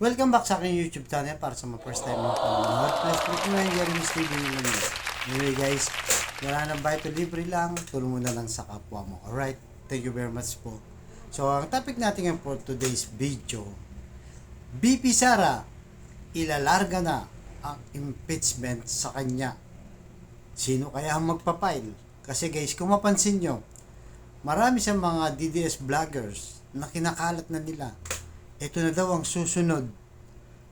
Welcome back sa aking YouTube channel para sa mga first time mo panonood. Please click mo yung Jeremy's TV nila. Anyway guys, wala nang bayad to libre lang, tulong mo na lang sa kapwa mo. Alright, thank you very much po. So, ang topic natin ngayon for today's video, BP Sara, ilalarga na ang impeachment sa kanya. Sino kaya ang magpapile? Kasi guys, kung mapansin nyo, marami sa mga DDS vloggers na kinakalat na nila. Ito na daw ang susunod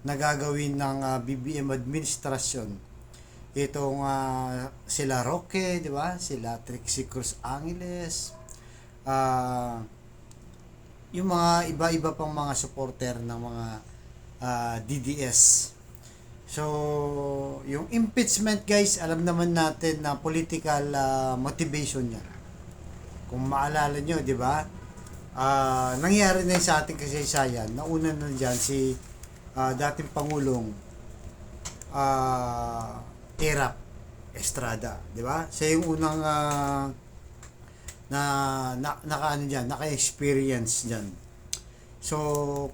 na gagawin ng BBM administrasyon. Itong sila Roque, di ba? Sila Trixie Cruz Angeles, yung mga iba-iba pang mga supporter ng mga DDS. So, yung impeachment guys, alam naman natin na political motivation niya. Kung maalala nyo, di ba? Nangyari na yun sa ating kasaysayan. Nauna na dyan si dating Pangulong Erap Estrada, di ba? Siya yung unang naka-experience dyan. So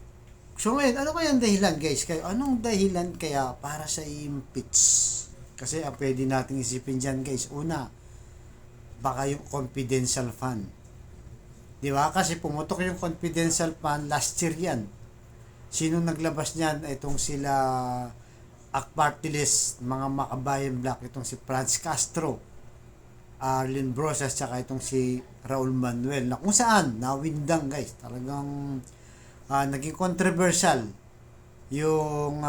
ngayon, ano kaya ang dahilan guys? Anong dahilan kaya para sa impeach? Kasi pwede nating isipin dyan guys. Una, baka yung confidential fund. Di ba? Kasi pumutok yung confidential fund last year yan. Sino naglabas niyan? Itong sila Party List, mga Makabayan Black, itong si Franz Castro, Arlene Brosas, tsaka itong si Raul Manuel, na kung saan nawindang guys. Talagang naging controversial yung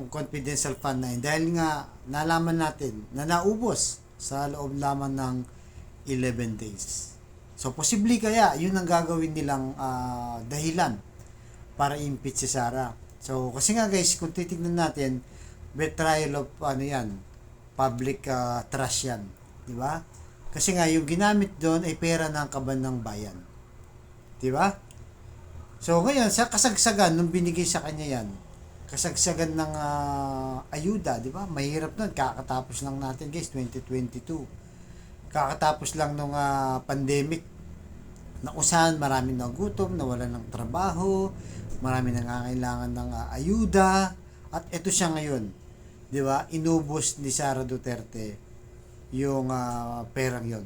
confidential fund na yun. Dahil nga nalaman natin na naubos sa loob lamang ng 11 days. So, posible kaya yun ang gagawin nilang dahilan para impeach si Sara. So, kasi nga guys, kung titignan natin, betrayal of public trust yan. Di ba? Kasi nga, yung ginamit doon ay pera ng kaban ng bayan. Di ba? So, ngayon, sa kasagsagan, nung binigay sa kanya yan, kasagsagan ng ayuda, di ba? Mahirap nun. Kakatapos lang natin guys, 2022. Kakatapos lang nung pandemic na kung saan marami nagutom, nawalan ng trabaho, marami nangangailangan ng ayuda, at ito siya ngayon, di ba? Inubos ni Sara Duterte yung perang yon.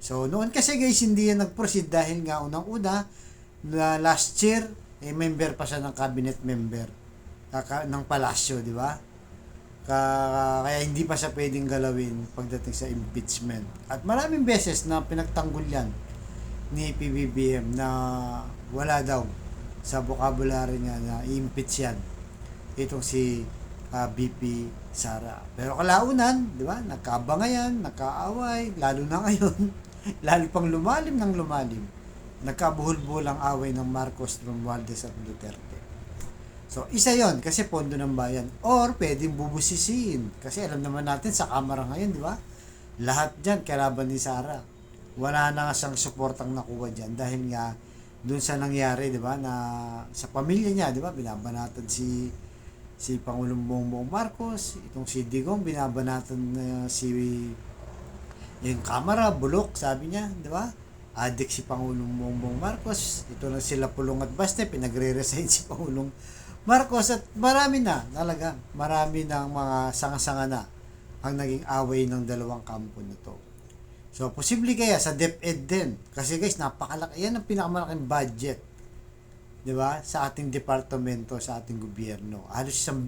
So noon kasi guys, hindi yan nag-proceed dahil nga unang-una na last year member pa siya ng cabinet member ng palasyo, di ba? Kaya hindi pa siya pwedeng galawin pagdating sa impeachment. At maraming beses na pinagtanggol yan ni PBBM na wala daw sa vocabulary niya na i-impeach yan itong si BP Sara. Pero kalaunan, di ba, nagkabangayan, nagkaaway, lalo na ngayon, lalo pang lumalim ng lumalim, nagkabuhol-buhol ang away ng Marcos, Romualdez at Duterte. So, isa yon kasi pondo ng bayan. Or, pwedeng bubusisiin. Kasi alam naman natin sa Kamara ngayon, di ba? Lahat dyan, kalaban ni Sara. Wala na nga siyang supportang nakuha dyan. Dahil nga, dun sa nangyari, di ba? Na sa pamilya niya, di ba? Binabanatan si Pangulong Bongbong Marcos. Itong si Digong, binabanatan yung Kamara, bulok, sabi niya, di ba? Adik si Pangulong Bongbong Marcos. Ito na sila Pulong at Baste, pinagre-resign si Pangulong Marcos, at marami ng mga sanga-sanga na ang naging away ng dalawang kampo nito. So, posible kaya sa DepEd din. Kasi guys, napakalaki. Yan ang pinakamalaking budget. Di ba? Sa ating departamento, sa ating gobyerno. Halos isang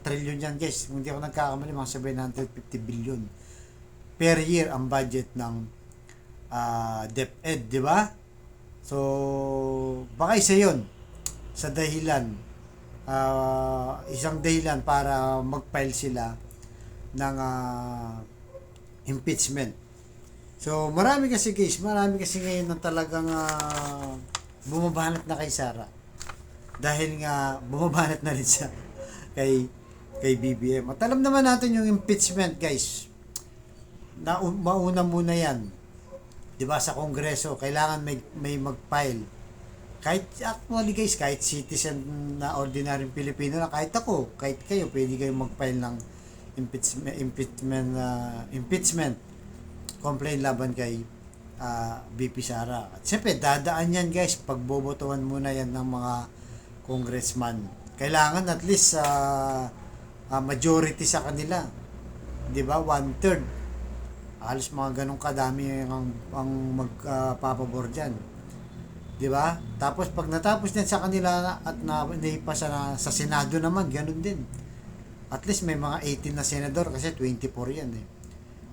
trillion yan guys. Kung hindi ako nagkakamali, mga 750 billion per year ang budget ng DepEd. Di ba? So, baka isa yun sa dahilan. Isang dahilan para mag-file sila ng impeachment. So, marami kasi ngayon na talagang bumabanat na kay Sara. Dahil nga bumabanat na rin siya kay BBM. At alam naman natin yung impeachment, guys. Mauna muna yan. 'Di ba, sa Kongreso, kailangan may mag-file. Kahit actually guys, kahit citizen na ordinaryong Pilipino na, kahit ako, kahit kayo, pwede kayong mag-file ng impeachment complaint laban kay BP Sara. At siyempre, dadaan yan guys, pagbobotohan muna yan ng mga congressman. Kailangan at least majority sa kanila. 'Di ba? 1/3. Halos mga ganong kadami ang magpapabor diyan. 'Di ba? Tapos pag natapos din sa kanila at naipasa na sa Senado naman, ganun din. At least may mga 18 na senador kasi 24 yan eh.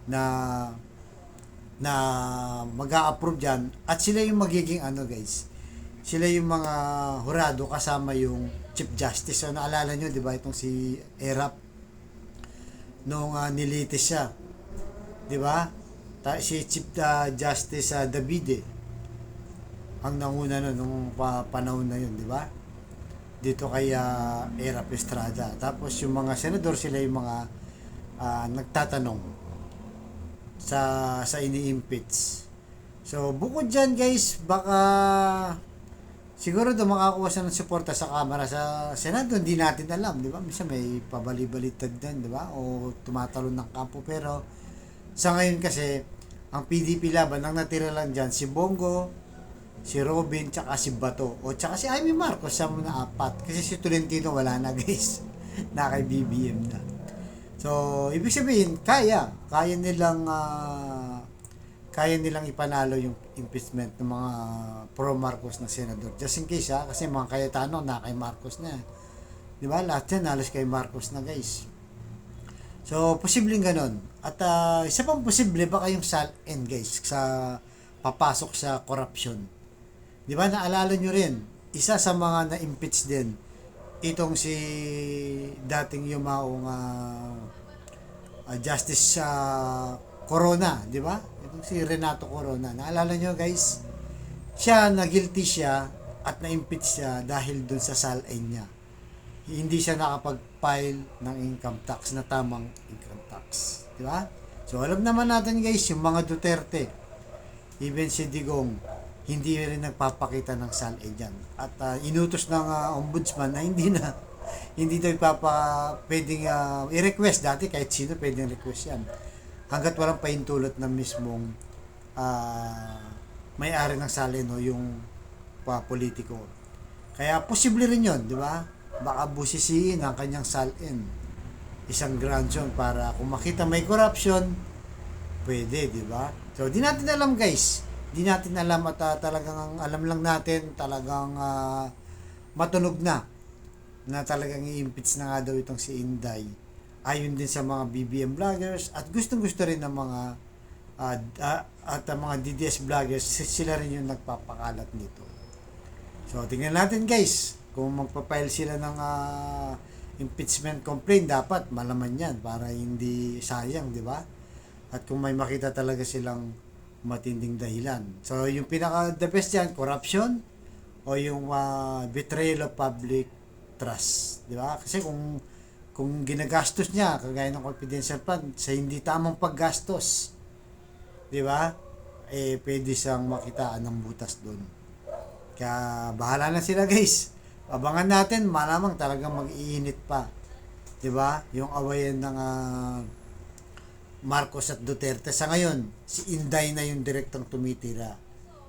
Na mag-a-approve diyan at sila yung magiging guys. Sila yung mga hurado kasama yung Chief Justice. So naalala nyo, 'di ba, itong si Erap nung nilitis siya. 'Di ba? Si Chief Justice Davide ang nanguna nung panahon na 'yun, 'di ba? Dito kay Erap Estrada. Tapos yung mga senador, sila yung mga nagtatanong sa ini-impeach. So bukod diyan guys, baka siguro daw makakuha siya ng suporta sa Kamara. Sa Senado, hindi natin alam, di ba? Minsan may pabali-balitad din, di ba? O tumatalon ng kampo. Pero sa ngayon kasi, ang PDP laban, ang natira lang dyan, si Bongo, si Robin, tsaka si Bato. O tsaka si Amy Marcos, sa mga 4. Kasi si Tolentino wala na guys. Na kay BBM na. So, ibig sabihin, kaya nilang ipanalo yung impeachment ng mga pro-Marcos na senador. Just in case kasi mga Cayetano na kay Marcos na. Di ba? Lahat yan halos kay Marcos na guys. So, posibleng ganun. At isa pang posible, baka yung SALN guys, sa papasok sa corruption. Di ba? Naalala nyo rin, isa sa mga na-impeach din, itong si dating yumaong Justice Corona, di ba? Itong si Renato Corona. Naalala nyo guys? Guilty siya at na-impeach siya dahil dun sa SALN niya. Hindi siya nakapag-file ng income tax na tamang income tax. Di ba? So alam naman natin guys, yung mga Duterte, even si Digong, hindi rin nagpapakita ng SALN dyan. At inutos ng ombudsman na hindi daw pwedeng i-request. Dati kahit sino pwedeng request yan. Hanggat walang pahintulot ng mismong may-ari ng SALN o yung politiko. Kaya posible rin yun, di ba? Baka busisiin ang kanyang SALN. Isang grounds yun para kung makita may corruption, pwede, di ba? So, di natin alam guys. Di natin alam at talagang alam lang natin talagang matunog na talagang i-impeach na nga daw itong si Inday. Ayon din sa mga BBM vloggers at gustong-gusto rin ng mga mga DDS vloggers, sila rin yung nagpapakalat nito. So, tingnan natin guys, kung magpapile sila ng impeachment complaint, dapat malaman yan para hindi sayang, di ba? At kung may makita talaga silang matinding dahilan. So, yung pinaka-the best yan, corruption o yung betrayal of public trust. Di ba? Kasi kung ginagastos niya, kagaya ng confidential fund, sa hindi tamang paggastos, di ba? Pwede siyang makitaan ng butas doon. Kaya, bahala na sila guys. Abangan natin, malamang talagang mag-iinit pa. Di ba? Yung awayan ng Marcos at Duterte. Sa ngayon, si Inday na yung direktang tumitira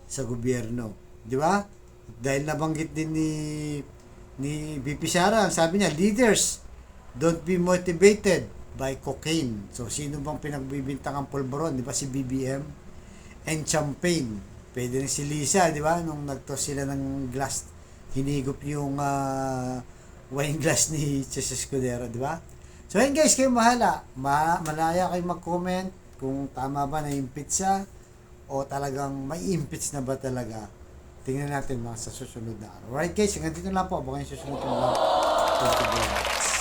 sa gobyerno. Di ba? Dahil nabanggit din ni BP Sara, sabi niya, leaders, don't be motivated by cocaine. So, sino bang pinagbibintang ang pulburon? Di ba si BBM? And champagne. Pwede rin si Lisa, di ba? Nung nagtos sila ng glass, hinigop yung wine glass ni Chess Escudero, di ba? So, yun guys, kayo bahala. Malaya kayo mag-comment kung tama ba na impeach siya o talagang may impeach na ba talaga. Tingnan natin mga sa susunod na araw. Alright guys, hanggang dito lang po. Abangan yung susunod na vlog. Thank you very much.